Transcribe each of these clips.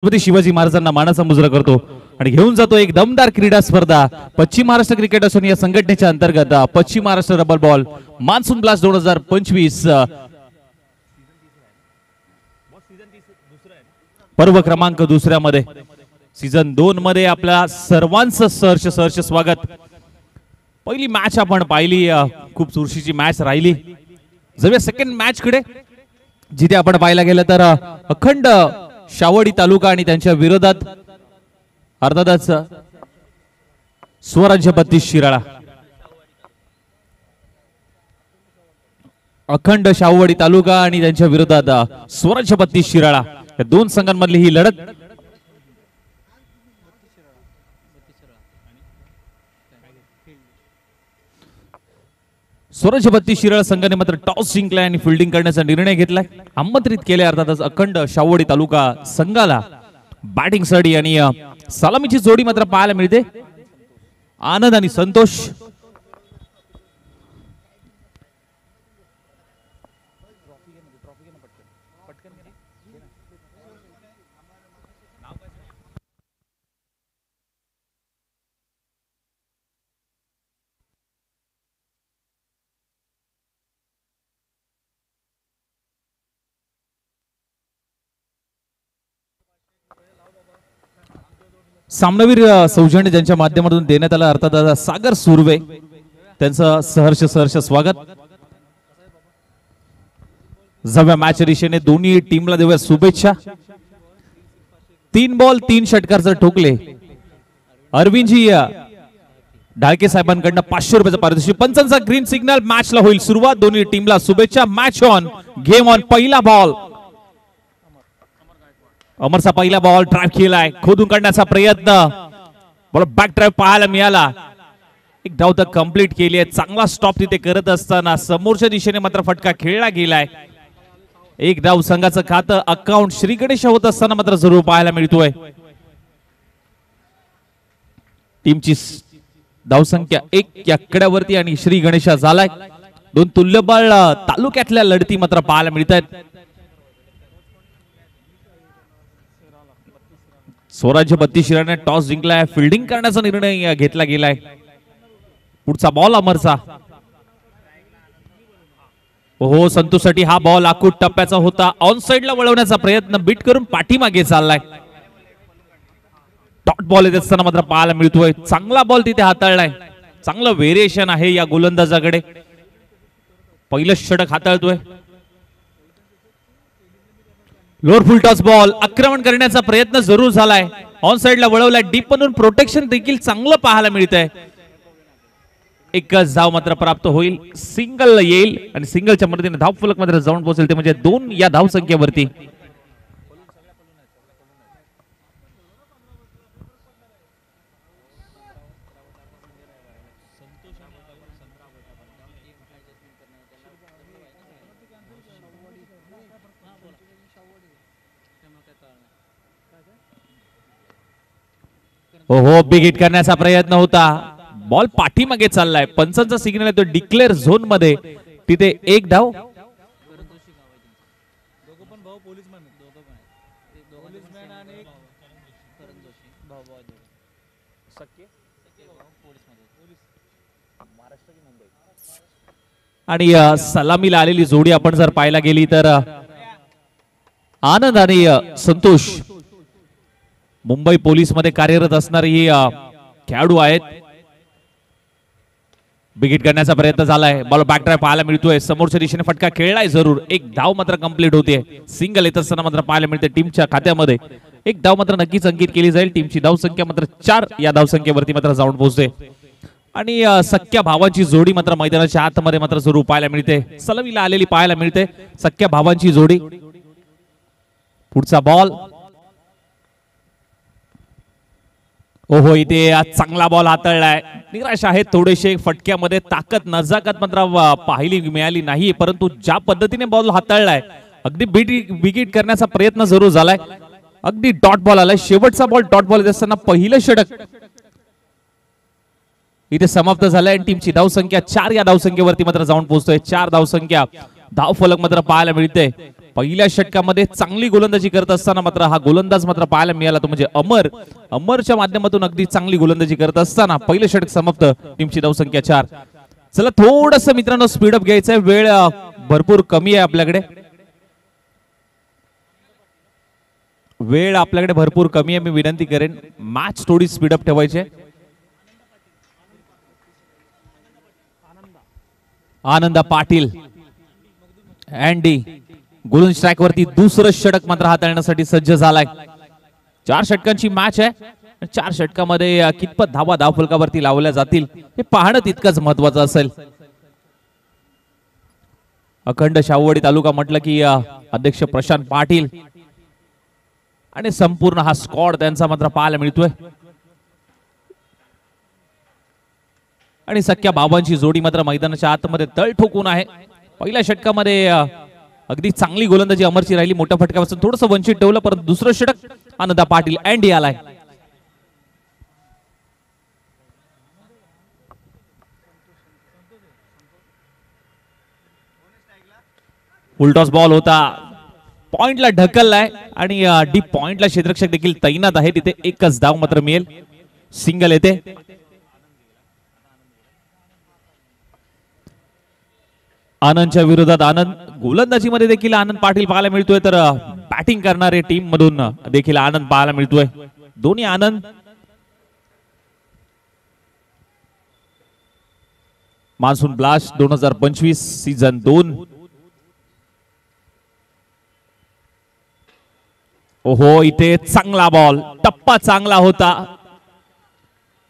छत्रपती शिवाजी महाराजांना मानाचा मुजरा करतो आणि घेऊन जातो एक दमदार क्रीडा स्पर्धा पश्चिम महाराष्ट्र क्रिकेट असोसिएशन या संघटनेच्या अंतर्गत पश्चिम Maharashtra rubber ball monsoon blast 2025 पर्व क्रमांक दुसऱ्यामध्ये सीझन 2 मध्ये आपल्या सर्वांचं सहर्ष स्वागत। पहिली मॅच आपण पाहिली, खूप चुरशीची मॅच राहिली। जाऊया सेकंड मॅच कडे, जिथे आपण पाहायला गेलं तर अखंड शावडी तालुका आणि त्यांच्या विरोधात अर्थातच स्वराज्य 32 शिराळा। अखंड शावडी तालुका आणि त्यांच्या विरोधात स्वराज्य 32 शिराळा या दोन संघांमधली ही लढत। स्वराज्य 32 शिराळा संघाने मात्र टॉस जिंकलाय आणि फिल्डिंग करण्याचा निर्णय घेतलाय। आमंत्रित केले अर्थातच अखंड शावडी तालुका संघाला बॅटिंग साठी आणि सलामीची जोडी मात्र पाहायला मिळते आनंद आणि संतोष। सामनावीर सौजन्य ज्यांच्या माध्यमातून देण्यात आला अर्थात सागर सुर्वे, त्यांचं सहर्ष स्वागत। जव्या मॅच दिशेने दोन्ही टीमला देऊया शुभेच्छा। 3 बॉल 3 षटकारचे ठोकले अरविंदजी ढाळके साहेबांकडून 500 रुपयाचा पारितोषिक। पंचांचा ग्रीन सिग्नल, मॅचला होईल सुरुवात। दोन्ही टीमला शुभेच्छा। Match on, game on. पहिला बॉल अमरचा पहिला बॉल ड्राइव्ह केलाय, खोदून काढण्याचा प्रयत्न, बॉल बॅक ड्राइव्ह पाहायला मिळाला। एक धाव तर कंप्लीट केली आहे। चांगला स्टॉप तिथे करत असताना समोरच्या दिशेने मात्र फटका खेळला गेलाय। एक धाव संघाचं खातं अकाउंट श्री गणेश होत असताना मात्र जरूर पाहायला मिळतोय। टीमची धावसंख्या 1 या आकड्यावरती आणि श्री गणेशा झालाय। दोन तुल्यबळ तालुक्यातल्या लढती मात्र पाहायला मिळतात। स्वराज्य 32 शिराने टॉस जिंकलाय, फिल्डिंग करण्याचा निर्णय घेतला गेलाय। पुढचा बॉल अमरचा, हो संतोषसाठी हा बॉल आखूड टप्प्याचा होता। ऑन साइडला वळवण्याचा प्रयत्न बीट करून पाठीमागे चाललाय। डॉट बॉल येत असताना मात्र पाहायला मिळतोय चांगला बॉल तिथे हाताळलाय। चांगलं व्हेरिएशन आहे या गोलंदाजाकडे, पहिलं षटक हाताळतोय। लोअर फुल टॉस बॉल, आक्रमण करण्याचा प्रयत्न जरूर झालाय। ऑन साइडला वळवलाय, डीप म्हणून प्रोटेक्शन देखील चांगलं पाहायला मिळतंय। एकच धाव मात्र प्राप्त होईल, सिंगल येईल आणि सिंगलच्या मदतीने धाव फलक मात्र जाऊन पोहोचेल, ते म्हणजे 2 या धाव संख्येवरती। हो बिग हिट करण्याचा प्रयत्न होता, बॉल पाठीमागे चाललाय। पंचांचा सिग्नल आहे तो डिक्लेअर झोन मध्ये, तिथे एक धाव। आणि सलामीला आलेली जोडी आपण जर पाहायला गेली तर आनंद आणि संतोष मुंबई पोलीस मध्ये कार्यरत असणारे ही खेळाडू आहेत। बिगिट करण्याचा प्रयत्न झालाय, बॉल बॅक ड्राइव्ह पाहायला मिळतोय। समोरच्या दिशेने फटका खेळलाय जरूर, एक धाव मात्र कंप्लीट होते। सिंगल येत असताना मात्र पाहायला मिळते टीमच्या खात्यामध्ये। एक धाव मात्र नक्कीच अंकित केली जाईल। टीमची धाव संख्या मात्र 4 या धाव संख्येवरती मात्र जाऊन पोहोचते आणि सख्या भावांची जोडी मात्र मैदानाच्या आतमध्ये मात्र जरूर पाहायला मिळते, सलामीला आलेली पाहायला मिळते सख्या भावांची जोडी। पुढचा बॉल, ओहो इथे चांगला बॉल हाताळलाय। निराश आहे थोडेसे, फटक्यामध्ये ताकद नजाकत मात्र पाहिली मिळाली नाही, परंतु ज्या पद्धतीने बॉल हाताळलाय अगदी बिगिट करण्याचा प्रयत्न जरूर झालाय। अगदी डॉट बॉल आलाय, शेवटचा बॉल डॉट बॉल येत असताना पहिलं षटक इथे समाप्त झालाय आणि टीमची धाव संख्या 4 या धाव संख्येवरती मात्र जाऊन पोहोचतोय। 4 धाव संख्या, धाव फलक मात्र पाहायला मिळते। पहिल्या षटकामध्ये चांगली गोलंदाजी करत असताना मात्र हा गोलंदाज मात्र पाहायला मिळाला तो म्हणजे अमरच्या माध्यमातून अगदी चांगली गोलंदाजी करत असताना पहिलं षटक समाप्त. टीमची धावसंख्या 4. चला थोडस मित्रांनो स्पीडअप घ्यायचंय, वेळ भरपूर कमी आहे आपल्याकडे, वेळ आपल्याकडे भरपूर कमी आहे. मी विनंती करेन मॅच थोडी स्पीडअप ठेवायची. आनंदा पाटील अँडी गोलंदाज स्ट्राइक वरती दुसरं षटक मात्र हाताळण्यासाठी सज्ज झालाय. 4 षटकांची मॅच आहे. 4 षटकामध्ये कितपत धावा धावफलकावरती लावल्या जातील हे पाहणं तितकंच महत्वाचं असेल. अखंड शाहूवाडी तालुका म्हटलं की अध्यक्ष प्रशांत पाटील आणि संपूर्ण हा स्क्वॉड त्यांचा मात्र पाहायला मिळतोय. आणि सख्या बाबांची जोडी मात्र मैदानाच्या आतमध्ये तळ ठोकून आहे. पहिल्या षटकामध्ये अगदी चांगली गोलंदाजी अमरची राहिली, मोठ्या फटक्यापासून थोडंसं वंचित ठेवलं, परंतु दुसरं षटक आनंदा पाटील अँडी आलाय. फुलटॉस बॉल होता, पॉइंटला ढकललाय आणि डीप पॉइंटला क्षेत्ररक्षक देखील तैनात आहे. तिथे एकच धाव मात्र मिळेल, सिंगल येते. आनंदच्या विरोधात आनंद गोलंदाजीमध्ये देखील आनंद पाटील पाहायला मिळतोय, तर बॅटिंग करणारे टीम मधून देखील आनंद पाहायला मिळतोय. दोन्ही आनंद. Monsoon blast 2025 season 2. ओहो, इथे चांगला बॉल, टप्पा चांगला होता,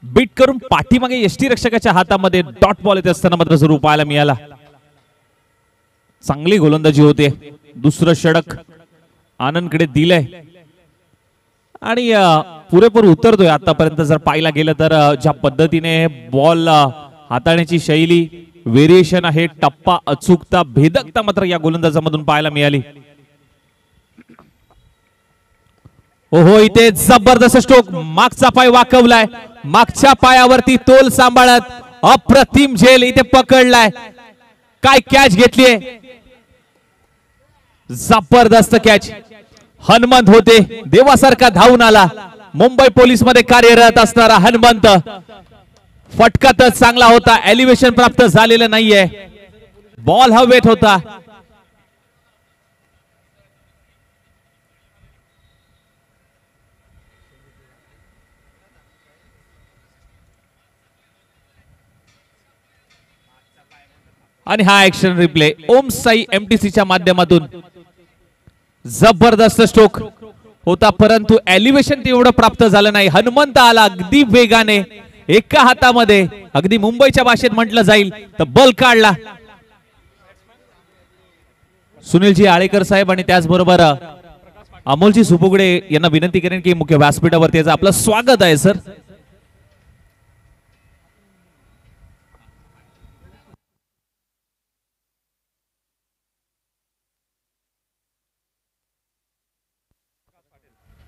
बीट करून पाठीमागे यष्टीरक्षकाच्या हातामध्ये डॉट बॉल येते असताना मात्र जरूर पाहायला मिळाला. चांगली गोलंदाजी होते. दुसरं षटक आनंदकडे दिलंय आणि पुरेपूर उतरतोय. आतापर्यंत जर पाहिला गेलं तर ज्या पद्धतीने बॉल हाताळण्याची शैली, व्हेरिएशन आहे, टप्पा, अचूकता, भेदकता मात्र या गोलंदाजामधून पाहायला मिळाली. ओहो, इथे जबरदस्त स्ट्रोक, मागचा पाय वाकवलाय, मागच्या पायावरती तोल सांभाळत अप्रतिम झेल इथे पकडलाय. काय कॅच घेतलीये, जबरदस्त कॅच. हनुमंत होते, देवासारखा धावून आला. मुंबई पोलीस मध्ये कार्यरत असणारा हनुमंत. फटका तर चांगला होता, एलिव्हेशन प्राप्त झालेलं नाहीये, बॉल हवेत होता. आणि हा ऍक्शन रिप्ले ओम साई एमटीसीच्या माध्यमातून जबरदस्त स्ट्रोक होता, परंतु एलिव्हेशन तेवढं प्राप्त झालं नाही. हनुमंत आला अगदी वेगाने, एका हातामध्ये, अगदी मुंबईच्या भाषेत म्हटलं जाईल तर बल काढला. सुनीलजी आळेकर साहेब आणि त्याचबरोबर अमोलजी सुपुगडे यांना विनंती करेन की मुख्य व्यासपीठावरती याचं आपलं स्वागत आहे sir.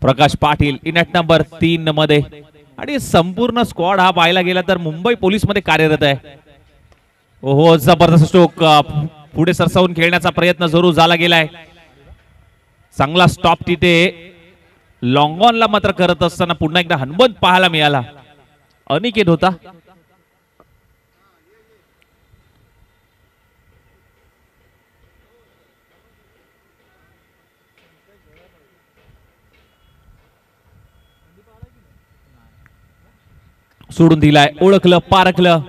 Prakash Patil in at number 3 मध्ये आणि संपूर्ण स्क्वॉड हा पाहायला गेला तर मुंबई पोलीस मध्ये कार्यरत आहे. ओहो, जबरदस्त स्ट्रोक, पुढे सरसावून खेळण्याचा प्रयत्न जरूर झाला गेलाय. चांगला स्टॉप तिथे लॉंग ऑनला मात्र करत असताना पुन्हा एकदा हनुमंत पाहायला मिळाला. अनिकेत होता. सोडून दिलाय, ओळखलं, पारखलं.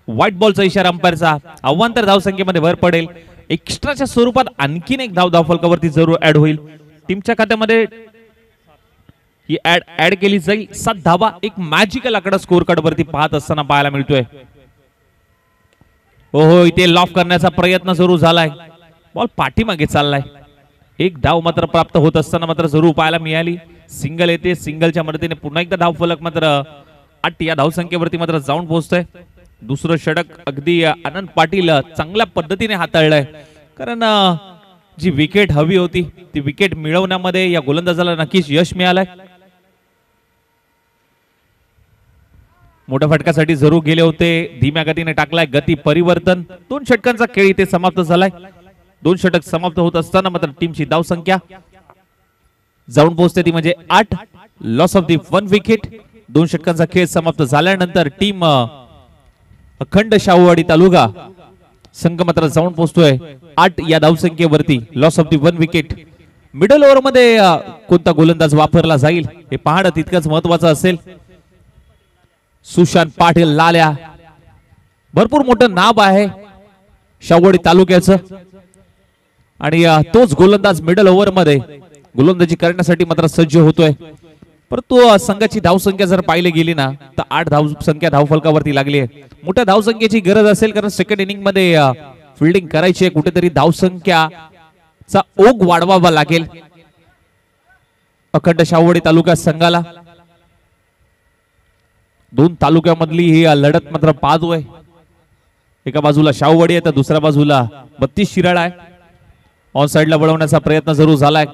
व्हाईट बॉलचा इशारा अंपायरचा. अवांतर धावसंख्येमध्ये भर पडेल. एक्स्ट्राच्या स्वरूपात आणखीन एक धाव धावफलकावरती जरूर ऍड होईल. टीमच्या खात्यामध्ये ही ऍड केली जाईल. 7 धावा एक मॅजिकल आकडा स्कोर कार्ड वरती पाहत असताना पाहायला मिळतोय. ओहो, इथे लॉफ करण्याचा प्रयत्न जरूर झालाय, बॉल पाठीमागे चाललाय. एक धाव मात्र प्राप्त होत असताना मात्र जरूर पाहायला मिळाली. सिंगल येते, सिंगलच्या मदतीने पुन्हा एकदा धावफलक मात्र 8 या धावसंख्येवरती मात्र जाऊन पोहोचतोय. दुसरं षटक अगदी आनंद पाटील चांगल्या पद्धतीने हाताळलंय, कारण जी विकेट हवी होती ती विकेट मिळवण्यामध्ये या गोलंदाजाला नक्कीच यश मिळालंय. मोठ्या फटक्यासाठी जरूर गेले होते, धीम्या गतीने टाकलाय. गती परिवर्तन. 2 षटकांचा खेळ इथे समाप्त झालाय. 2 षटक समाप्त होत असताना मात्र टीमची धावसंख्या जाऊन पोहोचते ती म्हणजे 8. Loss of the 1 wicket. 2 षटकांचा खेळ समाप्त झाल्यानंतर टीम अखंड शाहूवाडी तालुका संघ मात्र जाऊन पोहोचतोय 8 या धावसंख्येवरती. Loss of the 1 wicket. Middle over मध्ये कोणता गोलंदाज वापरला जाईल हे पाहणं तितकंच महत्वाचं असेल. सुशांत पाटील लाल्या भरपूर मोठं नाव आहे शाहूवाडी तालुक्याचं आणि तोच गोलंदाज मिडल ओव्हर मध्ये गोलंदाजी करण्यासाठी मात्र सज्ज होतोय. परंतु संघाची धावसंख्या जर पाहिली गेली ना तर 8 धावसंख्या धावफलकावरती लागली आहे. मोठ्या धावसंख्येची गरज असेल कारण सेकंड इनिंग मध्ये फिल्डिंग करायची आहे. कुठेतरी धावसंख्याचा ओघ वाढवावा लागेल अखंड शाहूवाडी तालुका संघाला. 2 तालुक्यामधली ही लढत मात्र पाहतो आहे. एका बाजूला शाहूवाडी आहे तर दुसऱ्या बाजूला 32 शिराळा आहे. ऑन साइडला वळवण्याचा प्रयत्न जरूर झालाय.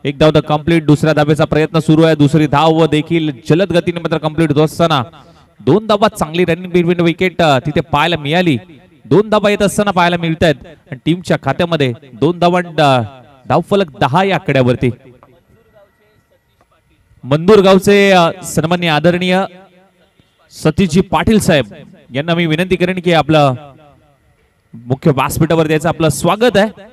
एक धाव तर कंप्लीट. दुसऱ्या धावेचा प्रयत्न सुरू आहे. दुसरी धाव देखील जलद गतीने मात्र कंप्लीट होत असताना 2 धावा चांगली रनिंग बिटवीन विकेट तिथे पाहायला मिळाली. 2 धावा येत असताना पाहायला मिळत आहेत आणि टीमच्या खात्यामध्ये 2 धावा धावफलक 10 या आकड्यावरती. मंदूर गावचे सन्माननीय आदरणीय सतीशजी पाटील साहेब यांना मी विनंती करेन की आपलं मुख्य व्यासपीठावर द्यायचं आपलं स्वागत आहे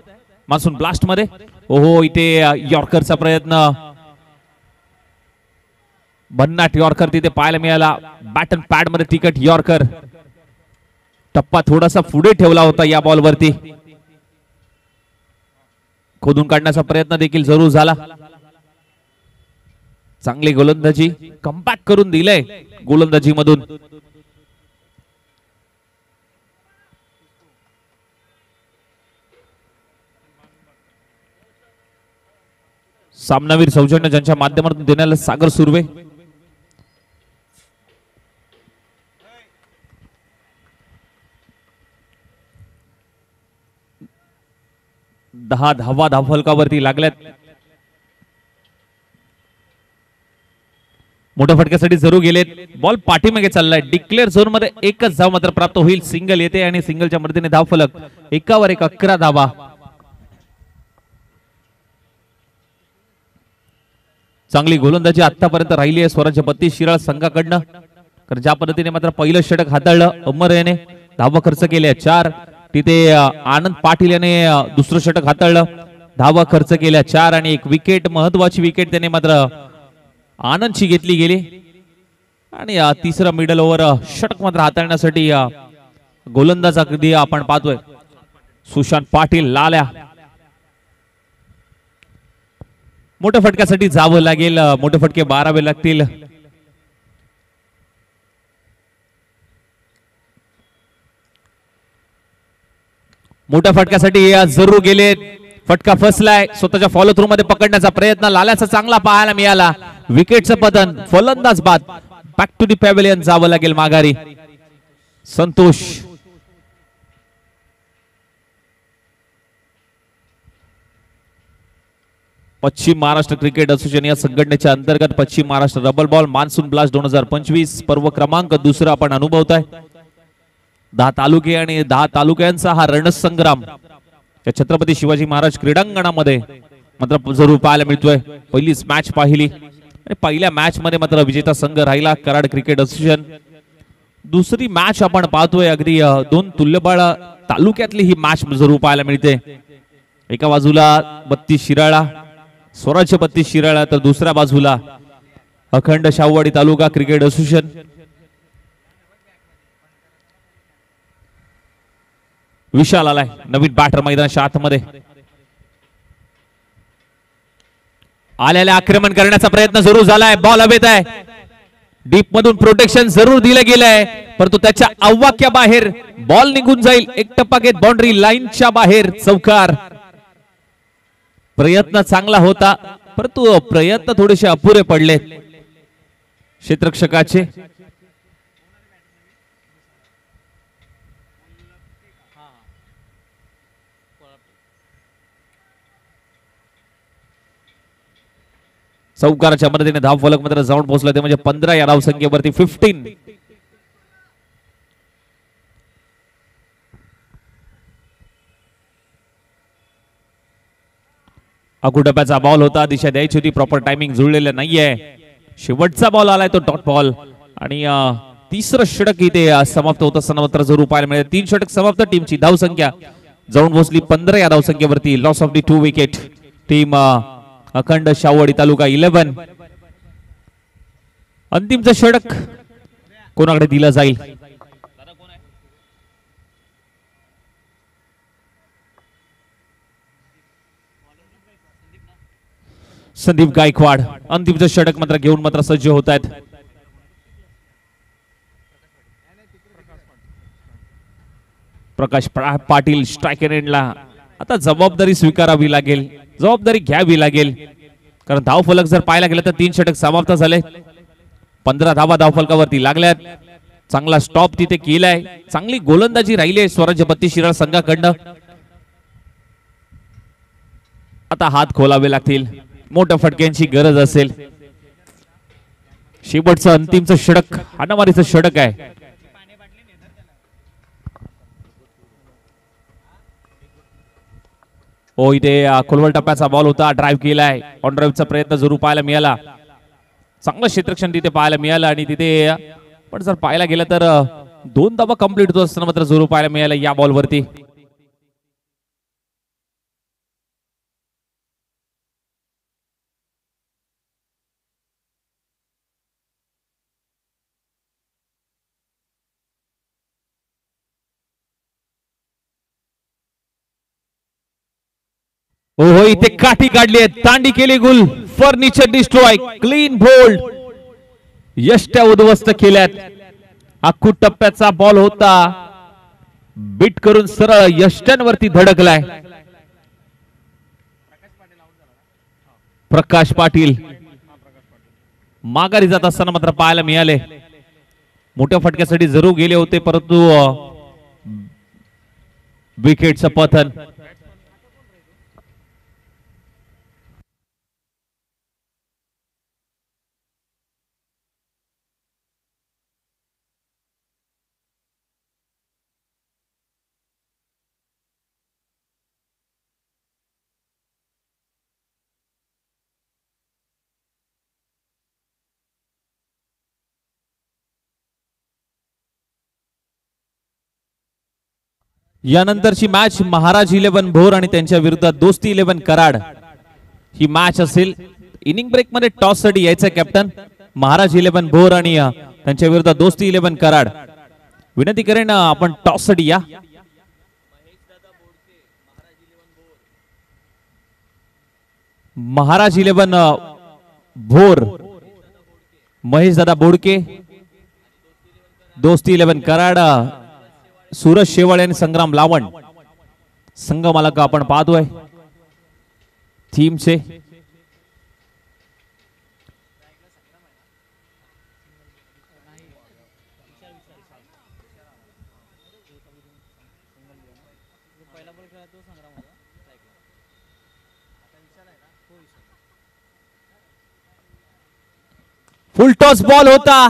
मान्सून ब्लास्ट मध्ये. ओहो इथे यॉर्करचा प्रयत्न. भन्नाट यॉर्कर तिथे पाहायला मिळाला. बॅट अँड पॅड मध्ये तिकट यॉर्कर. टप्पा थोडासा पुढे ठेवला होता या बॉल वरती. खोदून काढण्याचा प्रयत्न देखील जरूर झाला. चांगली गोलंदाजी कमबॅक करून दिलंय गोलंदाजी मधून. सामनावीर सौजन्य ज्यांच्या माध्यमातून देण्याला सागर सुर्वे. दहा धावा धावफलकावरती लागल्यात. मोठ्या फटक्यासाठी जरूर गेलेत. बॉल पाठीमागे चाललाय. डिक्लेअर झोन मध्ये एकच धाव मात्र प्राप्त होईल. सिंगल येते आणि सिंगलच्या मदतीने धावफलक 1 वर 11 धावा. चांगली गोलंदाजी आतापर्यंत राहिली आहे स्वराज्य 32 शिराळ संघाकडनं. कारण ज्या पद्धतीने मात्र पहिलं षटक हाताळलं अमर याने धावा खर्च केल्या 4. तिथे आनंद पाटील याने दुसरं षटक हाताळलं. धावा खर्च केल्या 4 आणि 1 विकेट. महत्वाची विकेट त्याने मात्र आनंदची घेतली गेली. आणि तिसरं मिडल ओव्हर षटक मात्र हाताळण्यासाठी गोलंदाज अगदी आपण पाहतोय सुशांत पाटील लाल्या. मोठ्या फटक्यासाठी जावं लागेल. मोठे फटके मारावे लागतील. मोठ्या फटक्यासाठी जरूर गेले. फटका फसलाय. स्वतःच्या फॉलो थ्रू मध्ये पकडण्याचा प्रयत्न लाल्याचा चांगला पाहायला मिळाला. विकेटचं पतन. फलंदाज बाद. बॅक टू दी पॅव्हिलियन जावं लागेल माघारी. संतोष पश्चिम महाराष्ट्र क्रिकेट असोसिएशन या संघटनेच्या अंतर्गत पश्चिम Maharashtra double ball monsoon blast 2025 पर्व क्रमांक 2 आपण अनुभवताय. 10 तालुके आणि 10 तालुक्यांचा हा रणसंग्राम या छत्रपती शिवाजी महाराज क्रीडांगणामध्ये मात्र जरूर पाहायला मिळतोय. पहिलीच मॅच पाहिली आणि पहिल्या मॅच मध्ये मात्र विजेता संघ राहिला कराड क्रिकेट असोसिएशन. दुसरी मॅच आपण पाहतोय अगदी 2 तुल्यबळ तालुक्यातली ही मॅच जरूर पाहायला मिळते. एका बाजूला 32 शिराळा स्वराज्य 32 शिराळा तर दुसऱ्या बाजूला अखंड शाहूवाडी तालुका क्रिकेट असोसिएशन. विशाल आलाय नवीन बॅटर मैदानाच्या आतमध्ये. आलेल्या आक्रमण करण्याचा प्रयत्न जरूर झालाय. बॉल हवेत आहे. डीप मधून प्रोटेक्शन जरूर दिलं गेलंय परंतु त्याच्या अवाक्या बाहेर बॉल निघून जाईल. एक टप्पा घेत बाउंड्री लाईनच्या बाहेर चौकार. प्रयत्न चांगला होता परंतु प्रयत्न थोडेसे अपुरे पडलेत क्षेत्ररक्षकाचे. चौकाराच्या मदतीने धाव फलक मात्र जाऊन पोहोचला ते म्हणजे 15 या धाव संख्येवरती 15. अगुडब्याचा बॉल होता, दिशा द्यायची होती, प्रॉपर टायमिंग जुळलेलं नाहीये. शेवटचा बॉल आलाय तो डॉट बॉल आणि तिसरं षटक इथे समाप्त होत असताना मात्र जरूर पाहायला मिळेल. 3 षटक समाप्त. टीमची धावसंख्या जाऊन पोहोचली 15 या धावसंख्येवरती. Loss of the 2 wicket. Team Akhand Shahuwadi तालुका 11. अंतिमचं षटक कोणाकडे दिलं जाईल? संदीप गायकवाड अंतिमचं षटक मात्र घेऊन मात्र सज्ज होत आहेत. प्रकाश पाटील स्ट्रायकर एंडला. आता जबाबदारी स्वीकारावी लागेल, जबाबदारी घ्यावी लागेल, कारण धावफलक जर पाहायला गेलं तर 3 षटक समाप्त झाले. 15 धावा धावफलकावरती लागल्यात. चांगला स्टॉप तिथे केलाय. चांगली गोलंदाजी राहिली आहे स्वराज्य बत्ती शिराळ संघाकडनं. आता हात खोलावे लागतील, मोठ्या फटक्यांची गरज असेल. शेवटचं अंतिमचं षटक हाणामारीचं षटक आहे. हो, इथे खोलवर टप्प्याचा बॉल होता, ड्राईव्ह केलाय. ऑन ड्राईव्हचा प्रयत्न जरूर पाहायला मिळाला. चांगलं क्षेत्रक्षण तिथे पाहायला मिळालं आणि तिथे पण जर पाहायला गेलं तर 2 धावा कंप्लीट होत असताना मात्र जरूर पाहायला मिळालं या बॉलवरती. हो, इथे काठी काढली आहे, तांडी केली गुल. फर्निचर डिस्ट्रॉय, क्लीन बोल्ड, यष्ट्या उद्ध्वस्त केल्यात. अख्खू टप्प्याचा बॉल होता, बीट करून सरळ यष्ट्यांवरती धडकलाय. प्रकाश पाटील माघारी जात असताना मात्र पाहायला मिळाले. मोठ्या फटक्यासाठी जरूर गेले होते, परंतु विकेटचं पतन. यानंतरची मॅच महाराज 11 भोर आणि त्यांच्या विरुद्ध दोस्ती 11 कराड ही मॅच असेल. इनिंग ब्रेक मध्ये टॉस साठी यायचं कॅप्टन. महाराज 11 भोर आणि त्यांच्या विरुद्ध दोस्ती 11 कराड. विनंती करेन आपण टॉस साठी या. महाराज 11 भोर महेश दादा बोडके, दोस्ती 11 कराड सूरज शेवाळे आणि संग्राम लावण. संघ मालक आपण पाहतोय थीमचे. फुल टॉस बॉल होता,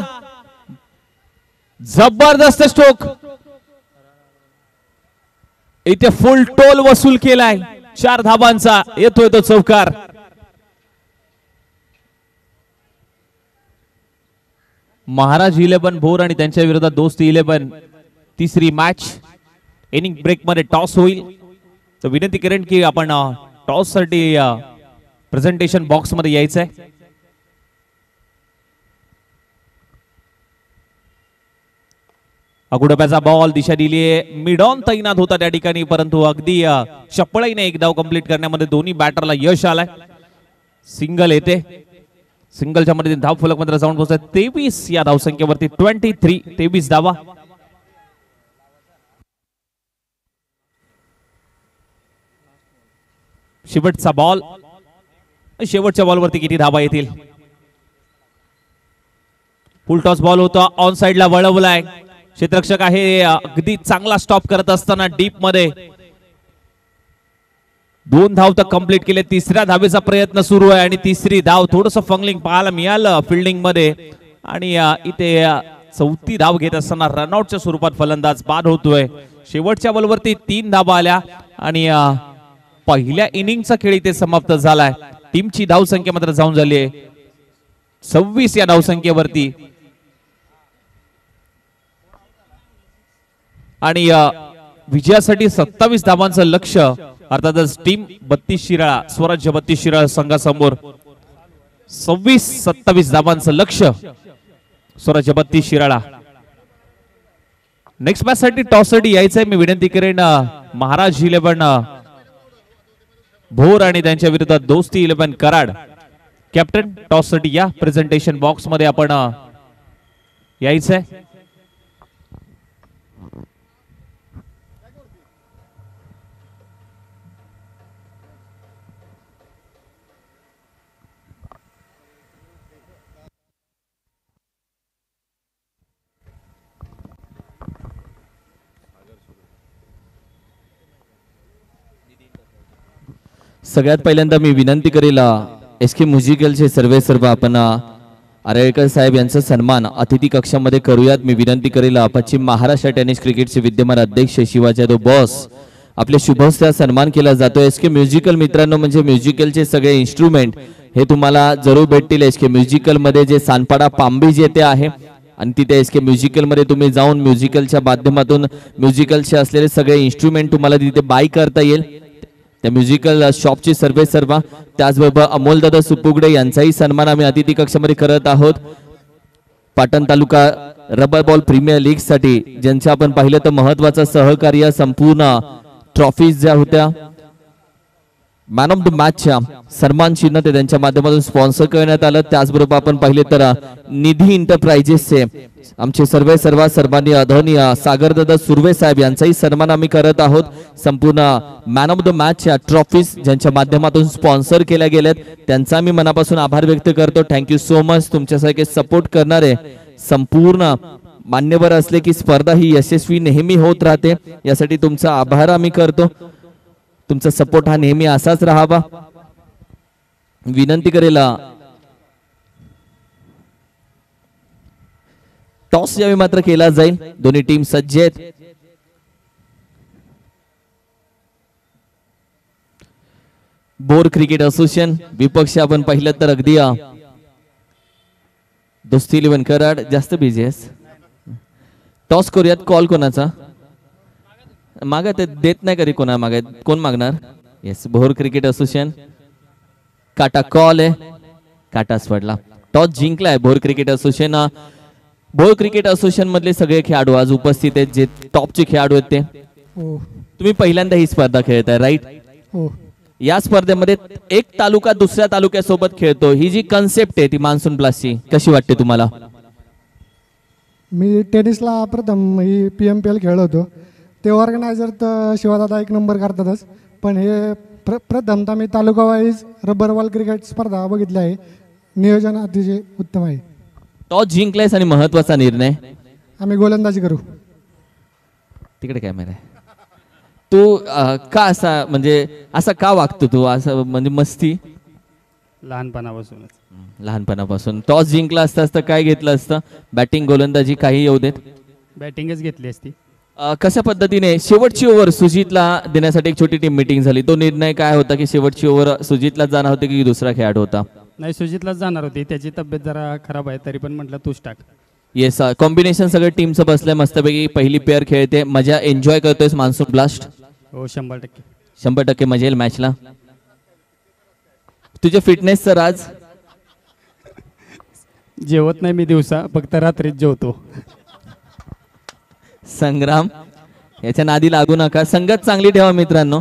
जबरदस्त स्ट्रोक. इथे फुल टोल वसूल केलाय. 4 धाबांचा येतोय तो चौकार. महाराज 11 भोर आणि त्यांच्या विरोधात दोस्ती 11 तिसरी मॅच. इनिंग ब्रेक मध्ये टॉस होईल. तर विनंती करेन की आपण टॉस साठी प्रेझेंटेशन बॉक्स मध्ये यायचंय. अगुडब्याचा बॉल दिशा दिलीये. मिड ऑन तैनात होता त्या ठिकाणी, परंतु अगदी चपळाईने एक धाव कंप्लीट करण्यामध्ये दोन्ही बॅटरला यश आलंय. सिंगल येते. सिंगलच्या मध्ये धाव फलक मात्र जाऊन पोहोचत 23 या धावसंख्येवरती. 23 धावा. शेवटचा बॉल. शेवटच्या बॉलवरती किती धावा येतील? फुल टॉस बॉल होता, ऑन साइडला वळवलाय. क्षेत्ररक्षक आहे अगदी चांगला स्टॉप करत असताना डीप मध्ये 2 धाव तर कंप्लीट केले. तिसऱ्या धावेचा प्रयत्न सुरू आहे आणि तिसरी धाव थोडंसं फंगलिंग पाहायला मिळालं फिल्डिंग मध्ये. आणि इथे 4थी धाव घेत असताना रनआउटच्या स्वरूपात फलंदाज बाद होतोय. शेवटच्या बॉलवरती 3 धावा आल्या आणि पहिल्या इनिंगचा खेळ इथे समाप्त झालाय. टीमची धावसंख्या मात्र जाऊन झाली आहे 26 या धावसंख्येवरती. आणि विजयासाठी 27 धावांचं लक्ष्य अर्थातच टीम 32 शिराळा स्वराज्य 32 शिराळा संघासमोर 26-27 धावांचं लक्ष्य स्वराज्य 32 शिराळा. नेक्स्ट मॅच साठी टॉस साठी यायचंय. मी विनंती करेन महाराज 11 भोर आणि त्यांच्या विरोधात दोस्ती 11 कराड. कॅप्टन टॉस साठी या प्रेझेंटेशन बॉक्स मध्ये आपण यायचंय. सगळ्यात पहिल्यांदा मी विनंती करेल एसके म्युझिकलचे सर्व आपण आरेळकर साहेब यांचा सन्मान अतिथी कक्षामध्ये करूयात. मी विनंती करेल पश्चिम महाराष्ट्र टेनिस क्रिकेटचे विद्यमान अध्यक्ष शिवाजी यादव बॉस आपले शुभस्या सन्मान केला जातो. एसके म्युझिकल मित्रांनो म्हणजे म्युझिकलचे सगळे इन्स्ट्रुमेंट हे तुम्हाला जरूर भेटतील. एसके म्युझिकल मध्ये जे सानपाडा पांबीज येथे आहे आणि तिथे एसके म्युझिकल मध्ये तुम्ही जाऊन म्युझिकलच्या माध्यमातून म्युझिकलचे असलेले सगळे इन्स्ट्रुमेंट तुम्हाला तिथे बाय करता येईल. त्या म्युझिकल शॉपची सर्व त्याचबरोबर अमोलदादा सुपुगडे यांचाही सन्मान आम्ही अतिथी कक्षामध्ये करत आहोत. पाटण तालुका रबर बॉल प्रीमियर लीग साठी ज्यांचं आपण पाहिलं तर महत्वाचं सहकार्य संपूर्ण ट्रॉफीज ज्या होत्या मॅन ऑफ द मॅचच्या सन्मान चिन्ह ते त्यांच्या माध्यमातून स्पॉन्सर करण्यात आलं. त्याचबरोबर आपण पाहिले तर निधी एंटरप्राइजेसचे आमचे सर्वांनी आदरणीय सागरदादा सुर्वे साहेब यांचाही सन्मान आम्ही करत आहोत. संपूर्ण मॅन ऑफ द मॅचच्या ट्रॉफीज ज्यांच्या माध्यमातून स्पॉन्सर केल्या गेल्यात त्यांचा मी मनापासून आभार व्यक्त करतो. Thank you so much. तुमच्यासारखे सपोर्ट करणारे संपूर्ण मान्यवर असले की स्पर्धा ही यशस्वी नेहमी होत राहते. यासाठी तुमचा आभार आम्ही करतो. तुमचा सपोर्ट हा नेहमी असाच राहावा. विनंती करेल टॉस यावेळी मात्र केला जाईल. दोन्ही टीम सज्ज आहेत. बोर क्रिकेट असोसिएशन विपक्ष आपण पाहिलं तर अगदी दोस्ती 11 कराड जास्त बिझी आहेस. टॉस करूयात. कॉल कोणाचा मागा ते देत नाही कधी कोणा मागा कोण मागणार. येस बोर क्रिकेट असोसिएशन काटा कॉल आहे. काटाच पडला. टॉस जिंकलाय Bor cricket association. Bor cricket association मधले सगळे खेळाडू आज उपस्थित आहेत जे टॉपचे खेळाडू आहेत ते. तुम्ही पहिल्यांदा ही स्पर्धा खेळताय राईट. या स्पर्धेमध्ये एक तालुका दुसऱ्या तालुक्यासोबत खेळतो. ही जी कन्सेप्ट आहे ती मान्सून ब्लास्टची कशी वाटते तुम्हाला. मी टेनिसला प्रथम ही PMPL खेळलो होतो. ते ऑर्गनायझर तर शिवादादा एक नंबर करतातच पण हे प्रथमतः मी तालुका वाईज रबर बॉल क्रिकेट स्पर्धा बघितली आहे. नियोजन अतिशय उत्तम आहे. टॉस जिंकलायस आणि महत्वाचा निर्णय आम्ही गोलंदाजी करू. तिकडे कॅमेरा आहे. तू का असा म्हणजे असा का वागतो तू असं म्हणजे मस्ती लहानपणापासून टॉस जिंकला असता काय घेतलं असतं. बॅटिंग गोलंदाजी काही येऊ देत बॅटिंगच घेतली असती. कशा पद्धतीने शेवटची ओव्हर सुजितला देण्यासाठी एक छोटी टीम मीटिंग झाली. तो निर्णय काय होता की शेवटची ओव्हर सुजितला जाणार होते की दुसरा खेळाडू होता. नाही सुजितलाच जाणार होती. त्याची तब्येत जरा खराब आहे तरी पण म्हटलं तूच टाक. येस कॉम्बिनेशन सगळं टीमचं बसलंय मस्तपैकी. पहिली पेअर खेळते मजा एन्जॉय करतोय मान्सून ब्लास्ट. हो 100% 100% मजा येईल मॅचला. तुझ्या फिटनेसचं राज जेवत नाही मी दिवसा फक्त रात्रीच जेवतो. संग्राम याच्या नादी लागू नका. संगत चांगली ठेवा मित्रांनो.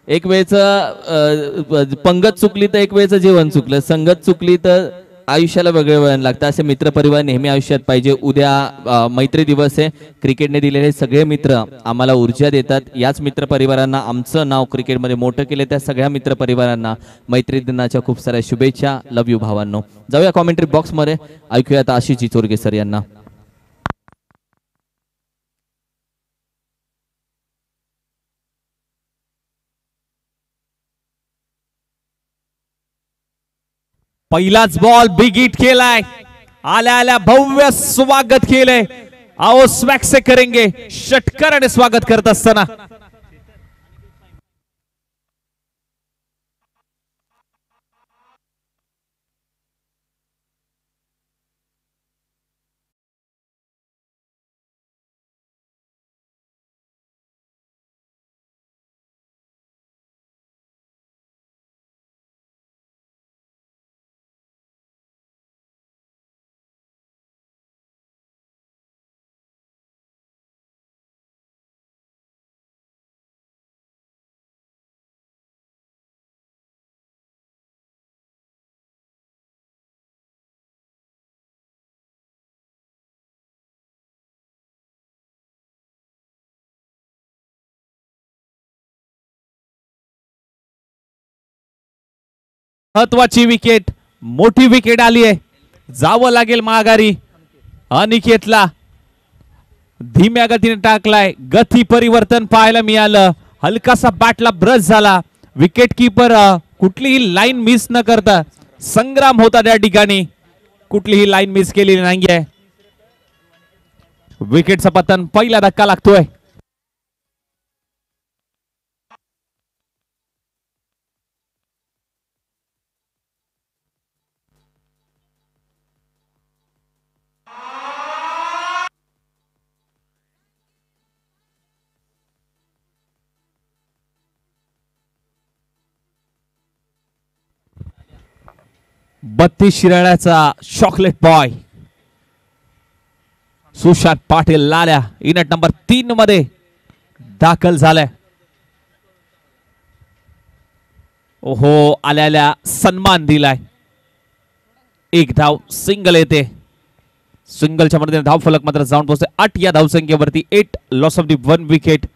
एक वेळचं पंगत चुकली तर एक वेळचं जेवण चुकलं. संगत चुकली तर आयुष्याला वेगळे वळण लागतं. असे मित्रपरिवार नेहमी आयुष्यात पाहिजे. उद्या मैत्री दिवस आहे. क्रिकेटने दिलेले सगळे मित्र आम्हाला ऊर्जा देतात. याच मित्रपरिवारांना आमचं नाव क्रिकेटमध्ये मोठं केलं. त्या सगळ्या मित्रपरिवारांना मैत्री दिनाच्या खूप साऱ्या शुभेच्छा. लव यू भावांनो. जाऊया कॉमेंट्री बॉक्समध्ये. ऐकूयात आशिष चिचोरगे सर यांना. पहिलाच बॉल बिग हिट केलाय. आल्या आल्या भव्य स्वागत केलंय. आओ स्वॅग से करेंगे. षटकर आणि स्वागत करत असताना महत्वाची विकेट, मोठी विकेट आली आहे, जावं लागेल माघारी. अनिकेतला धीम्या गतीने टाकलाय, गती परिवर्तन पाहायला मिळालं. हलकासा बॅटला ब्रश झाला. विकेट किपर कुठलीही लाईन मिस न करता संग्राम होता त्या ठिकाणी, कुठलीही लाईन मिस केलेली नाहीये. विकेटचा पतन, पहिला धक्का लागतोय. बत्तीस शिराळ्याचा चॉकलेट बॉय सुशांत पाटील लाल्या इनट नंबर 3 मध्ये दाखल झालाय. ओहो, आल्याला सन्मान दिलाय. एक धाव, सिंगल येते. सिंगलच्या मदतीने धाव फलक मात्र जाऊन पोहोचते 8 या धावसंख्येवरती. 8 लॉस ऑफ दी 1 विकेट.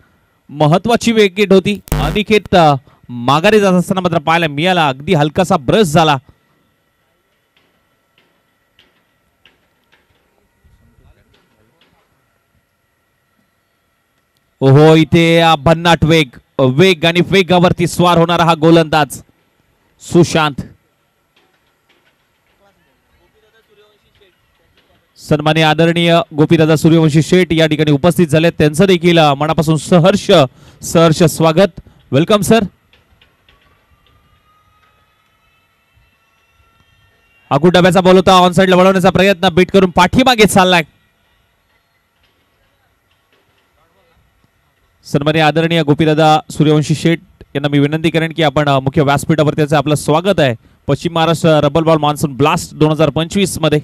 महत्वाची विकेट होती. अनिकेत माघारी जात असताना मात्र पाहायला मिळाला, अगदी हलकासा ब्रश झाला. ओहो, इथे भन्नाट वेग, वेग आणि वेगावरती स्वार होणारा हा गोलंदाज सुशांत. सन्माननीय आदरणीय गोपीदादा सूर्यवंशी शेठ या ठिकाणी उपस्थित झाले. त्यांचं देखील मनापासून सहर्ष स्वागत. Welcome sir. अगू डब्याचा बॉल होता, ऑन साइडला वळवण्याचा प्रयत्न, बीट करून पाठीमागे चाललाय. सन्माननीय आदरणीय गोपीदादा सूर्यवंशी शेठ यांना मी विनंती करेन की आपण मुख्य व्यासपीठावरती आपलं स्वागत आहे पश्चिम महाराष्ट्र रबल बॉल मान्सून ब्लास्ट 2025 मध्ये.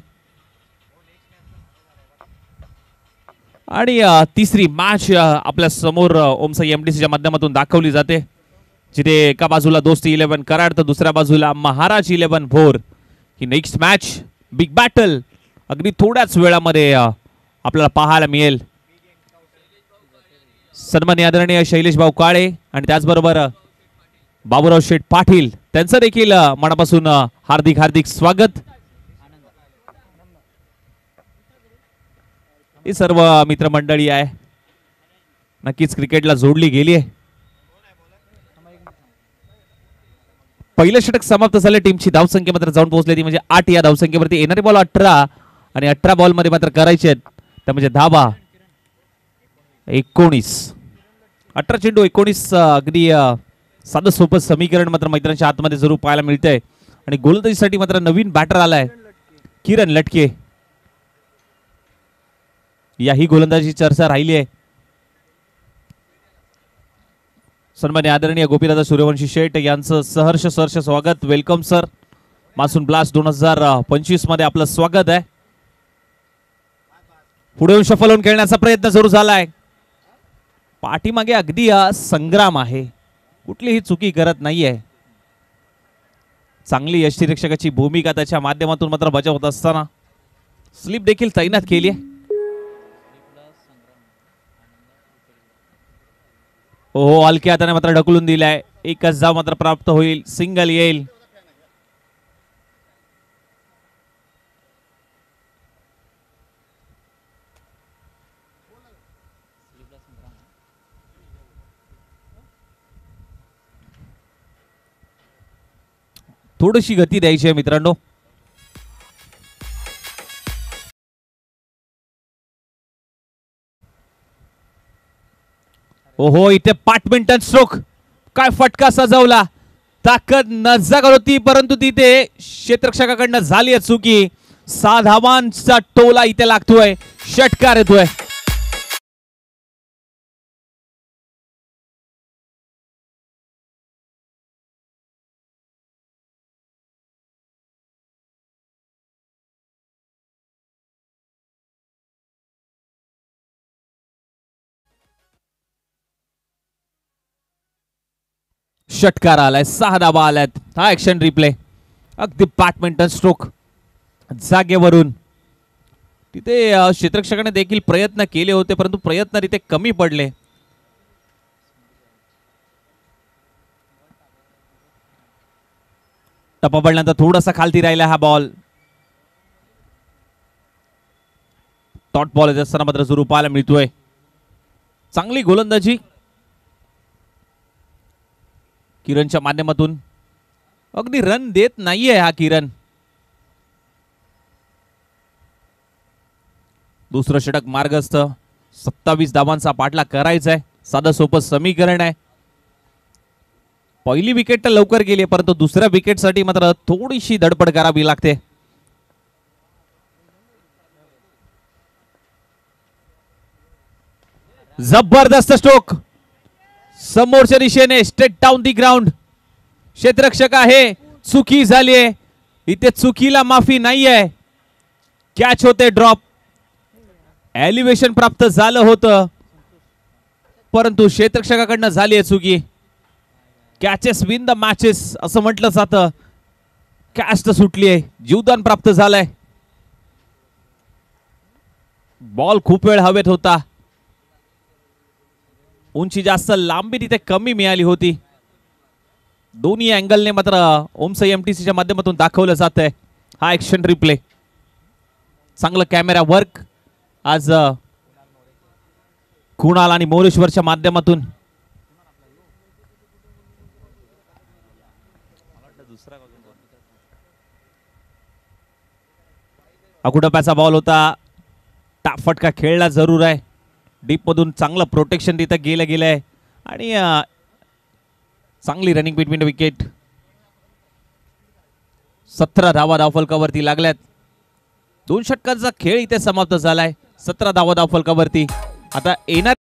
आणि तिसरी मॅच आपल्या समोर ओमसाई एमडीसीच्या माध्यमातून दाखवली जाते, जिथे एका बाजूला दोस्ती 11 कराड तर दुसऱ्या बाजूला महाराज 11 भोर. ही नेक्स्ट मॅच बिग बॅटल अगदी थोड्याच वेळामध्ये आपल्याला पाहायला मिळेल. सन्माननीय आदरणीय शैलेश भाऊ काळे आणि त्याचबरोबर बाबूराव शेठ पाटील त्यांचं देखील मनापासून हार्दिक स्वागत. ही सर्व मित्रमंडळी आहे, नक्कीच क्रिकेटला जोडली गेली आहे. पहिलं षटक समाप्त झाले. टीमची धावसंख्या मात्र जाऊन पोहोचली ती म्हणजे 8 या धावसंख्येवरती. येणारे बॉल 18 आणि 18 बॉल मध्ये मात्र करायचे आहेत त्या म्हणजे धावा 19. 18 चेंडू 19. अगदी साधं सोपं समीकरण मात्र मैदानाच्या आतमध्ये जरूर पाहायला मिळतंय. आणि गोलंदाजीसाठी मात्र नवीन बॅटर आलाय किरण लटके. याही गोलंदाजी चर्चा राहिली आहे. सन्माननीय आदरणीय गोपीदादा सूर्यवंशी शेठ यांचं सहर्ष स्वागत. Welcome sir. मान्सून ब्लास्ट 2025 मध्ये आपलं स्वागत आहे. पुढे येऊन शफल होऊन खेळण्याचा प्रयत्न सुरू झालाय. पाठीमागे अगदी संग्राम आहे, कुठलीही चुकी करत नाहीये. चांगली यष्टिरक्षकाची भूमिका त्याच्या माध्यमातून मात्र बजावत असताना स्लिप देखील तैनात केली आहे. हो, हलक्या हाताने मात्र ढकलून दिलाय. एकच धाव मात्र प्राप्त होईल, सिंगल येईल. थोडीशी गती द्यायची आहे मित्रांनो. ओहो, इथे बॅडमिंटन स्ट्रोक, काय फटका सजवला. ताकद नजर होती परंतु तिथे क्षेत्ररक्षकाकडनं झाली चुकी. 6 धावांचा टोला इथे लागतोय, षटकार येतोय. षटकार आलाय, 6 धावा आल्यात. हा ऍक्शन रिप्ले, अगदी बॅडमिंटन स्ट्रोक जागेवरून. तिथे क्षेत्ररक्षकाने देखील प्रयत्न केले होते परंतु प्रयत्न तिथे कमी पडले. टप्पा पडल्यानंतर थोडासा खालती राहिला हा बॉल. टॉट बॉल येत असताना मात्र सुरू पाहायला मिळतोय. चांगली गोलंदाजी किरणच्या माध्यमातून. अगदी रन देत नाहीये हा किरण. दुसरं षटक मार्गस्थ. 27 धावांचा पाठलाग करायचा आहे. साधं सोपं समीकरण आहे. पहिली विकेट तर लवकर गेली परंतु दुसऱ्या विकेटसाठी मात्र थोडीशी धडपड करावी लागते. जबरदस्त स्ट्रोक समोरच्या दिशेने स्ट्रेट डाऊन दी ग्राउंड. क्षेत्ररक्षक आहे. चुकी झाली आहे इथे. चुकीला माफी नाही आहे. कॅच होते ड्रॉप. एलिव्हेशन प्राप्त झालं होतं परंतु क्षेत्ररक्षकाकडनं झाली आहे चुकी. कॅचेस विन द मॅचेस असं म्हटलं जातं. कॅच तर सुटली आहे. जीवदान प्राप्त झालंय. बॉल खूप वेळ हवेत होता. उंची जास्त लांबी तिथे कमी मिळाली होती. दोन्ही अँगलने मात्र ओमसाई एमटीसीच्या माध्यमातून दाखवलं जात आहे. हा ऍक्शन रिप्ले. चांगलं कॅमेरा वर्क आज कुणाल आणि मोरेश्वरच्या माध्यमातून. अकुटप्याचा बॉल होता. टाप फटका खेळला जरूर आहे. डीप मधून चांगलं प्रोटेक्शन तिथं गेलंय आणि चांगली रनिंग बिटवीन विकेट. 17 धावा धावफलकावरती लागल्यात. 2 षटकांचा खेळ इथे समाप्त झालाय. 17 धावा धावफलकावरती. आता येणार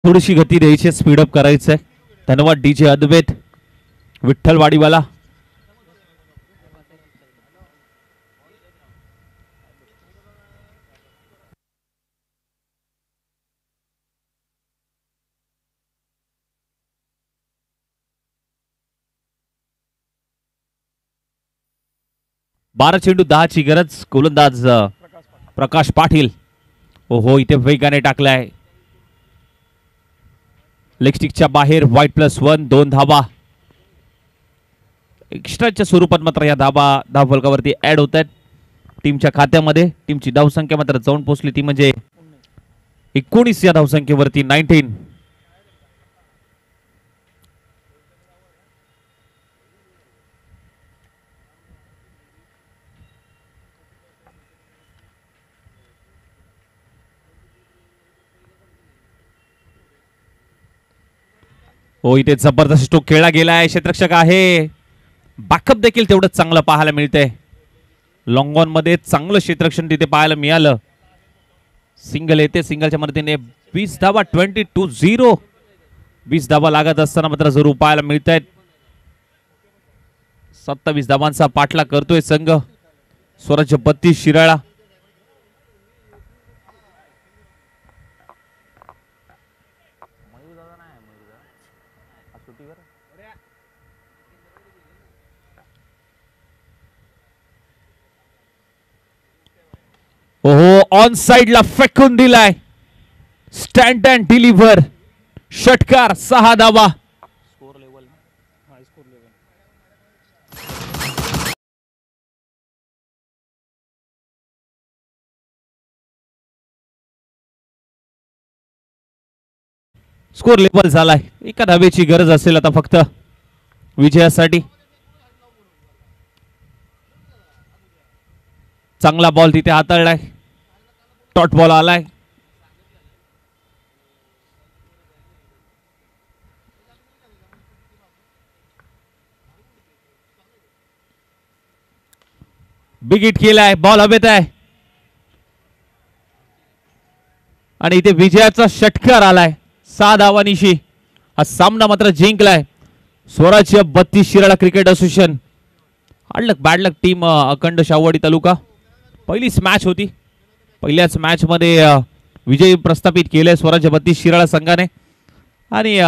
थोडीशी गती द्यायची. स्पीडअप करायचंय. धन्यवाद डीजे अद्वैत विठ्ठलवाडीवाला. बारा चेंडू 10ची गरज. गोलंदाज प्रकाश पाटील. ओहो इथे वेगाने टाकलाय. लेग स्टिकच्या बाहेर. वाईट +1. 2 धावा एक्स्ट्राच्या स्वरूपात मात्र या धावफलकावरती ऍड होत आहेत टीमच्या खात्यामध्ये. टीमची धावसंख्या मात्र जाऊन पोहोचली ती म्हणजे 19 या धावसंख्येवरती. 19. हो इथे जबरदस्त स्ट्रोक खेळला गेलाय. क्षेत्ररक्षक आहे. बॅकअप देखील तेवढंच चांगलं पाहायला मिळतंय. लॉंग ऑन मध्ये चांगलं क्षेत्ररक्षण तिथे पाहायला मिळालं. सिंगल येते. सिंगलच्या मदतीने 20 धावा. 22-0. 20 धावा लागत असताना मात्र जरूर पाहायला मिळत आहेत. 27 धावांचा पाठलाग करतोय संघ. स्वराज्य 32 शिराळा. ओहो ऑन साइडला फेकून दिलाय. Stand and deliver. षटकार. 6 धावा. स्कोर लेवल झालाय. एका धावेची गरज असेल आता फक्त विजयासाठी. चांगला बॉल तिथे हाताळलाय, टॉट बॉल आलाय. बिग हिट केलाय, बॉल हवेत आहे आणि इथे विजयाचा षटकार आलाय. 6 धावांनिशी हा सामना मात्र जिंकलाय Swarajya 32 Shirala cricket association. Hard luck bad luck team Akhand Shahuwadi तालुका. पहिलीच मॅच होती, पहिल्याच मॅच मध्ये विजय प्रस्थापित केले स्वराज्य 32 शिराळा संघाने. आणि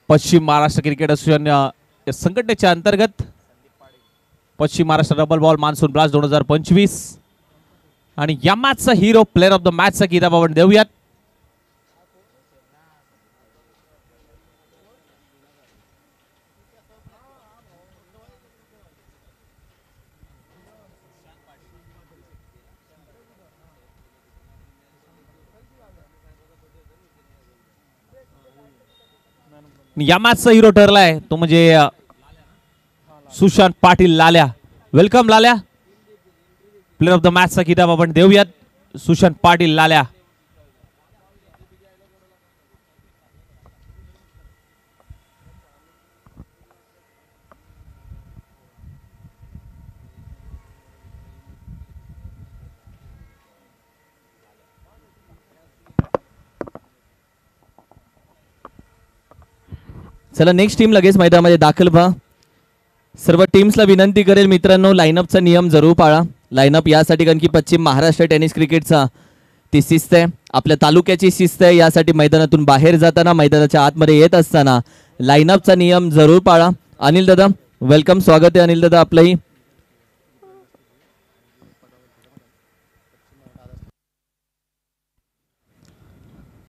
पश्चिम महाराष्ट्र क्रिकेट असोसिएशन या संघटनेच्या अंतर्गत पश्चिम Maharashtra double ball monsoon blast 2025 आणि या मॅचचा हिरो प्लेअर ऑफ द मॅचचा किताब आपण देऊयात. या मॅचचा हिरो ठरलाय तो म्हणजे सुशांत पाटील लाल्या. वेलकम लाल्या. प्लेअर ऑफ द मॅचचा किताब आपण देऊयात सुशांत पाटील लाल्या. चला नेक्स्ट टीम लगेच मैदानामध्ये दाखल व्हा. सर्व टीम्सला विनंती करेल मित्रांनो, लाईनअपचा नियम जरूर पाळा. लाईनअप यासाठी कारण की पश्चिम महाराष्ट्र टेनिस क्रिकेटचा ती शिस्त आहे, आपल्या तालुक्याची शिस्त आहे. यासाठी मैदानातून बाहेर जाताना, मैदानाच्या आतमध्ये येत असताना लाईनअपचा नियम जरूर पाळा. अनिल दादा वेलकम, स्वागत आहे अनिल दादा आपलंही.